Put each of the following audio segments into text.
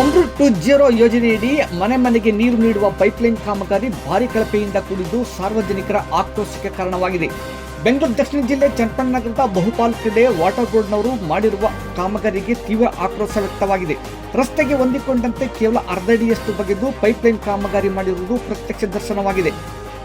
ಅಮೃತ್-2.0 ಯೋಜನೆಯಡಿ ಮನೆ ಮನೆಗೆ ನೀರು ನೀಡುವ ಪೈಪ್ಲೈನ್ ಕಾಮಗಾರಿ ಭಾರಿ ಕಳಪೆಯಿಂದ ಕೂಡಿದ್ದು ಸಾರ್ವಜನಿಕರ ಆಕ್ರೋಶಕ್ಕೆ ಕಾರಣವಾಗಿದೆ. ಬೆಂಗಳೂರು ದಕ್ಷಿಣ ಜಿಲ್ಲೆ ಚನ್ನಪಟ್ಟಣ ನಗರದ ಬಹುಪಾಲು ಕಡೆ ವಾಟರ್ ಬೋರ್ಡ್ನವರು ಮಾಡಿರುವ ಕಾಮಗಾರಿಗೆ ತೀವ್ರ ಆಕ್ರೋಶ ವ್ಯಕ್ತವಾಗಿದೆ. ರಸ್ತೆಗೆ ಹೊಂದಿಕೊಂಡಂತೆ ಕೇವಲ ಅರ್ಧ ಅಡಿಯಷ್ಟು ಬಗೆದು ಪೈಪ್ಲೈನ್ ಕಾಮಗಾರಿ ಮಾಡಿರುವುದು ಪ್ರತ್ಯಕ್ಷ ದರ್ಶನವಾಗಿದೆ.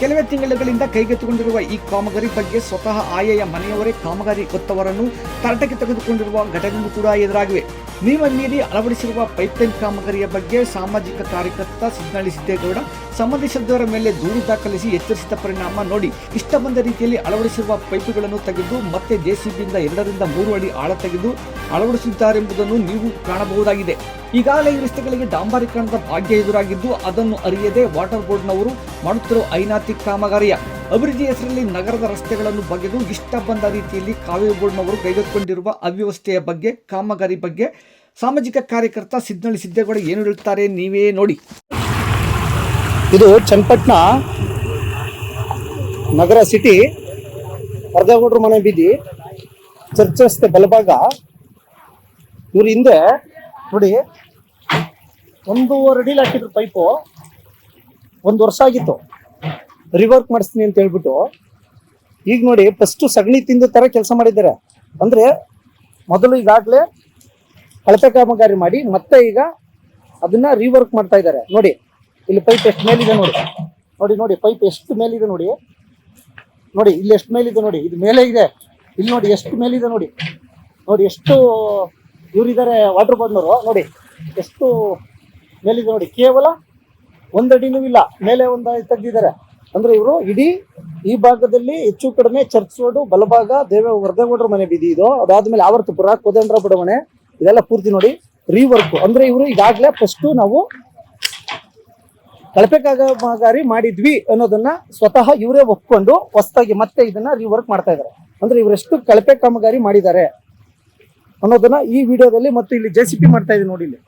ಕೆಲವೇ ತಿಂಗಳುಗಳಿಂದ ಕೈಗೆತ್ತಿಕೊಂಡಿರುವ ಈ ಕಾಮಗಾರಿ ಬಗ್ಗೆ ಸ್ವತಃ ಆಯಾಯ ಮನೆಯವರೇ ಕಾಮಗಾರಿ ಹೊತ್ತವರನ್ನು ತರಾಟೆಗೆ ತೆಗೆದುಕೊಂಡಿರುವ ಘಟನೆಗಳು ಕೂಡ ಎದುರಾಗಿವೆ. ನಿಯಮ ಮೀರಿ ಅಳವಡಿಸಿರುವ ಪೈಪ್ಲೈನ್ ಕಾಮಗಾರಿಯ ಬಗ್ಗೆ ಸಾಮಾಜಿಕ ಕಾರ್ಯಕರ್ತ ಸಿದ್ದನಹಳ್ಳಿ ಸಿದ್ದೇಗೌಡ ಸಂಬಂಧಿಸಿದವರ ಮೇಲೆ ದೂರು ದಾಖಲಿಸಿ ಎಚ್ಚರಿಸಿದ ಪರಿಣಾಮ ನೋಡಿ ಇಷ್ಟ ಬಂದ ರೀತಿಯಲ್ಲಿ ಅಳವಡಿಸಿರುವ ಪೈಪುಗಳನ್ನು ತೆಗೆದು ಮತ್ತೆ ಜೆಸಿಬಿಯಿಂದ 2 ರಿಂದ 3 ಅಡಿ ಆಳ ತೆಗೆದು ಅಳವಡಿಸಿದ್ದಾರೆಂಬುದನ್ನು ನೀವು ಕಾಣಬಹುದಾಗಿದೆ. ಈಗಾಗಲೇ ಈ ರಸ್ತೆಗಳಿಗೆ ಡಾಂಬರೀಕರಣದ ಭಾಗ್ಯ ಎದುರಾಗಿದ್ದು ಅದನ್ನು ಅರಿಯದೆ ವಾಟರ್ ಬೋರ್ಡ್ನವರು ಮಾಡುತ್ತಿರುವ ಐನಾತಿಕ್ ಕಾಮಗಾರಿಯ ಅಭಿವೃದ್ಧಿ ಹೆಸರಲ್ಲಿ ನಗರದ ರಸ್ತೆಗಳನ್ನು ಬಗೆದು ಇಷ್ಟ ಬಂದ ರೀತಿಯಲ್ಲಿ ಕಾವೇರಿ ಬೋರ್ಡ್ನವರು ಕೈಗೆತ್ತಿಕೊಂಡಿರುವ ಅವ್ಯವಸ್ಥೆಯ ಬಗ್ಗೆ ಕಾಮಗಾರಿ ಬಗ್ಗೆ ಸಾಮಾಜಿಕ ಕಾರ್ಯಕರ್ತ ಸಿದ್ದನಹಳ್ಳಿ ಸಿದ್ದೇಗೌಡ ಏನು ಹೇಳ್ತಾರೆ ನೀವೇ ನೋಡಿ. ಇದು ಚನ್ನಪಟ್ಟಣ ನಗರ ಸಿಟಿ ಅರ್ಧಗೌಡ್ರ ಮನೆ ಬೀದಿ ಚರ್ಚ್ ರಸ್ತೆ ಬಲಭಾಗ. ಇವ್ರ ಹಿಂದೆ ನೋಡಿ 1.5 ಅಡಿಲಿ ಹಾಕಿದ್ರು ಪೈಪು. 1 ವರ್ಷ ಆಗಿತ್ತು ರಿವರ್ಕ್ ಮಾಡಿಸ್ತೀನಿ ಅಂತ ಹೇಳ್ಬಿಟ್ಟು. ಈಗ ನೋಡಿ ಫಸ್ಟ್ ಸಗಣಿ ತಿಂದ ತರ ಕೆಲಸ ಮಾಡಿದ್ದಾರೆ. ಅಂದ್ರೆ ಮೊದಲು ಈಗಾಗಲೇ ಕಳಪೆ ಕಾಮಗಾರಿ ಮಾಡಿ ಮತ್ತೆ ಈಗ ಅದನ್ನ ರಿವರ್ಕ್ ಮಾಡ್ತಾ ಇದ್ದಾರೆ. ನೋಡಿ ಇಲ್ಲಿ ಪೈಪ್ ಎಷ್ಟು ಮೇಲಿದೆ ನೋಡಿ, ನೋಡಿ ನೋಡಿ ಪೈಪ್ ಎಷ್ಟು ಮೇಲಿದೆ ನೋಡಿ, ನೋಡಿ ಇಲ್ಲಿ ಎಷ್ಟು ಮೇಲಿದೆ ನೋಡಿ, ಇದು ಮೇಲೆ ಇದೆ. ಇಲ್ಲಿ ನೋಡಿ ಎಷ್ಟು ಮೇಲಿದೆ ನೋಡಿ, ನೋಡಿ ಎಷ್ಟು ಇವರಿದ್ದಾರೆ ವಾಟರ್ ಬೋರ್ಡ್ನವರು. ನೋಡಿ ಎಷ್ಟು ಮೇಲಿದೆ ನೋಡಿ, ಕೇವಲ 1 ಅಡಿನೂ ಇಲ್ಲ, ಮೇಲೆ ಒಂದು ತೆಗೆದಿದ್ದಾರೆ. ಅಂದ್ರೆ ಇವರು ಇಡೀ ಈ ಭಾಗದಲ್ಲಿ ಹೆಚ್ಚು ಕಡಿಮೆ ಚರ್ಚ್ ರೋಡ್ ಬಲಭಾಗ ವರ್ಧೇಗೌಡ್ರ ಮನೆ ಬೀದಿ ಇದು, ಅದಾದ್ಮೇಲೆ ಆವರ್ತಪುರ ಕೋದಂಡ್ರ ಬಡಾವಣೆ ಇದೆಲ್ಲ ಪೂರ್ತಿ ನೋಡಿ ರಿವರ್ಕ್. ಅಂದ್ರೆ ಇವರು ಈಗಾಗಲೇ ಫಸ್ಟ್ ನಾವು ಕಳಪೆ ಕಾಮಗಾರಿ ಮಾಡಿದ್ವಿ ಅನ್ನೋದನ್ನ ಸ್ವತಃ ಇವರೇ ಒಪ್ಕೊಂಡು ಹೊಸದಾಗಿ ಮತ್ತೆ ಇದನ್ನ ರಿವರ್ಕ್ ಮಾಡ್ತಾ ಇದ್ದಾರೆ. ಅಂದ್ರೆ ಇವರೆಷ್ಟು ಕಳಪೆ ಕಾಮಗಾರಿ ಮಾಡಿದ್ದಾರೆ ಅನ್ನೋದನ್ನ ಈ ವಿಡಿಯೋದಲ್ಲಿ ಮತ್ತು ಇಲ್ಲಿ ಜೆಸಿಪಿ ಮಾಡ್ತಾ ಇದೆ ನೋಡಿ. ಇಲ್ಲಿ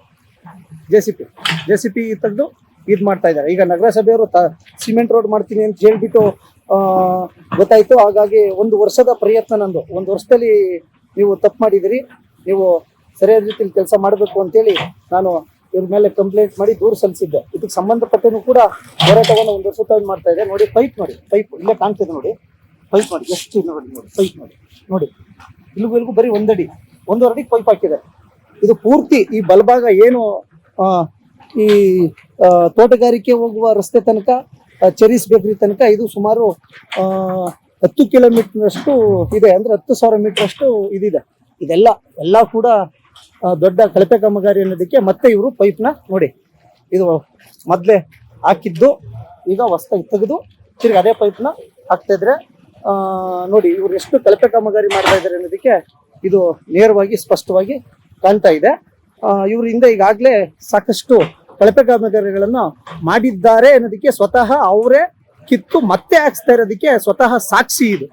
ಜೆಸಿಪಿ ತೆಗೆದು ಇದು ಮಾಡ್ತಾ ಇದ್ದಾರೆ. ಈಗ ನಗರಸಭೆಯವರು ಸಿಮೆಂಟ್ ರೋಡ್ ಮಾಡ್ತೀನಿ ಅಂತ ಹೇಳ್ಬಿಟ್ಟು ಗೊತ್ತಾಯ್ತು. ಹಾಗಾಗಿ 1 ವರ್ಷದ ಪ್ರಯತ್ನ ನಂದು. 1 ವರ್ಷದಲ್ಲಿ ನೀವು ತಪ್ಪು ಮಾಡಿದಿರಿ, ನೀವು ಸರಿಯಾದ ರೀತಿಯಲ್ಲಿ ಕೆಲಸ ಮಾಡಬೇಕು ಅಂತೇಳಿ ನಾನು ಇವ್ರ ಮೇಲೆ ಕಂಪ್ಲೇಂಟ್ ಮಾಡಿ ದೂರು ಸಲ್ಲಿಸಿದ್ದೆ. ಇದಕ್ಕೆ ಸಂಬಂಧಪಟ್ಟನು ಕೂಡ ಹೋರಾಟವನ್ನು 1 ವರ್ಷ ಮಾಡ್ತಾ ಇದೆ. ನೋಡಿ ಪೈಪ್ ನೋಡಿ, ಪೈಪ್ ಇಲ್ಲೇ ಕಾಣ್ತಿದೆ ನೋಡಿ, ಪೈಪ್ ನೋಡಿ ಎಷ್ಟು ನೋಡಿ, ನೋಡಿ ಪೈಪ್ ನೋಡಿ, ನೋಡಿ ಇಲ್ಲಿಗೂ ಬರೀ 1 ಅಡಿ 1.5 ಅಡಿ ಪೈಪ್ ಹಾಕಿದೆ. ಇದು ಪೂರ್ತಿ ಈ ಬಲಭಾಗ ಏನು ಈ ತೋಟಗಾರಿಕೆ ಹೋಗುವ ರಸ್ತೆ ತನಕ ಚೆರೀಸ್ ಬೇಕರಿ ತನಕ ಇದು ಸುಮಾರು 10 ಕಿಲೋಮೀಟರ್ನಷ್ಟು ಇದೆ. ಅಂದ್ರೆ 10,000 ಮೀಟರ್ ಅಷ್ಟು ಇದಿದೆ. ಇದೆಲ್ಲ ಕೂಡ ದೊಡ್ಡ ಕಳಪೆ ಕಾಮಗಾರಿ ಅನ್ನೋದಕ್ಕೆ ಮತ್ತೆ ಇವರು ಪೈಪ್ನ ನೋಡಿ, ಇದು ಮೊದಲೇ ಹಾಕಿದ್ದು ಈಗ ಹೊಸದಾಗಿ ತೆಗೆದು ತಿರ್ಗಿ ಅದೇ ಪೈಪ್ನ ಹಾಕ್ತಾ ಇದ್ರೆ ನೋಡಿ ಇವ್ರು ಎಷ್ಟು ಕಳಪೆ ಕಾಮಗಾರಿ ಮಾಡ್ತಾ ಇದ್ದಾರೆ ಅನ್ನೋದಕ್ಕೆ ಇದು ನೇರವಾಗಿ ಸ್ಪಷ್ಟವಾಗಿ ಕಾಣ್ತಾ ಇದೆ. ಇವರಿಂದ ಈಗಾಗಲೇ ಸಾಕಷ್ಟು ಕಳಪೆ ಕಾಮಗಾರಿಗಳನ್ನು ಮಾಡಿದ್ದಾರೆ ಅನ್ನೋದಕ್ಕೆ ಸ್ವತಃ ಅವರೇ ಕಿತ್ತು ಮತ್ತೆ ಹಾಕ್ಸ್ತಾ ಇರೋದಕ್ಕೆ ಸ್ವತಃ ಸಾಕ್ಷಿ ಇದು,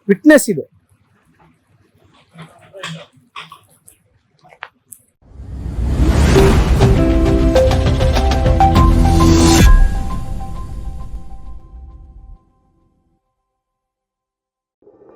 ವಿಟ್ನೆಸ್ ಇದು.